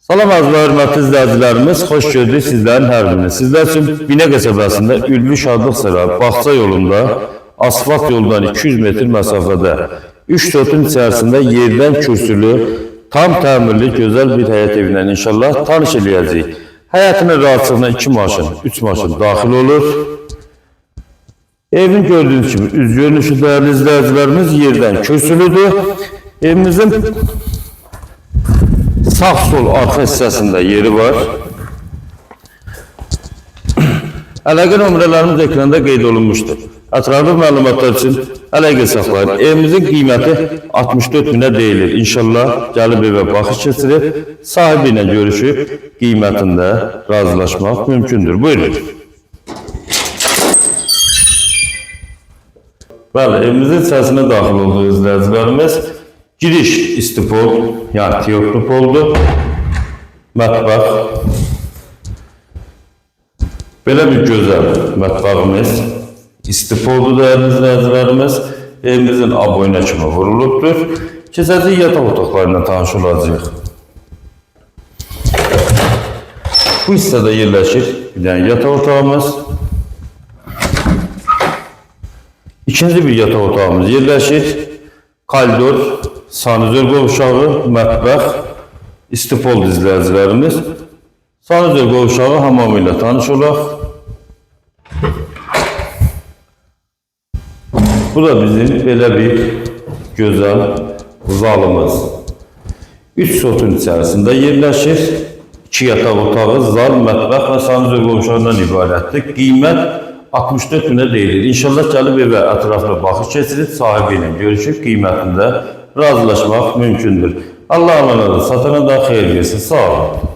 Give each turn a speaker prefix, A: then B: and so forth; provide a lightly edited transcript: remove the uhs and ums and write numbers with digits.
A: Salam arzu hörmətli izləyicilərimiz, xoş gördük sizlərin hər birini. Sizlər üçün Binə qəsəbəsində Ülvi Şadlıq Səra bağça yolunda asfalt yoldan 200 metr məsafədə 3 sotun içərisində yerdən kürsülü, tam təmirli, gözəl bir həyət evindən inşallah tanış eləyəcəyik. Həyətinin rahatlığına 2 maşın, 3 maşın daxil olur. Evin gördüğünüz kimi üz görünüşü değerli izləyicilərimiz yerdən kürsülüdür. Evimizin sağ sol arxa hissəsində yeri var. Əlaqə nömrələrimiz ekranda qeyd olunmuşdur. Ətraflı məlumatlar üçün əlaqə saxlayın. Evimizin qiyməti 64 minə deyilir. İnşallah gəlib evə baxış keçirib, sahibi ilə görüşüb qiymətində razılaşmaq mümkündür. Buyurun. Bəli, evimizin içərisinə daxil olduğu izləyicilərimiz giriş istipol, yəni tiyoklu poldu, mətbəx. Belə bir gözəl mətbəximiz istipoldu dəyərli izləyicilərimiz. Evimizin aboyuna kimi vurulubdur. Keçəcək yataq otaqlarından tanış olacağıq. Bu hissədə yerləşir bir dənə yataq otağımız. İkinci bir yataq otağımız yerləşir. Koridor, sanitör qovşağı, mətbəx, istipol izləyicilərimiz. Sanitör qovşağı hamamı ilə tanış olaq. Bu da bizim belə bir gözəl zalımız. 3 sotun içərisində yerləşir. 2 yataq otağı, zal, mətbəx və sanitör qovşağından ibarətdir. Qiymət 64 minə deyilir. İnşallah gəlib evə ətraflı baxış keçirib, sahibi ilə görüşüb, qiymətində razılaşmaq mümkündür. Allah anana da satana da xeyir versin. Sağ olun.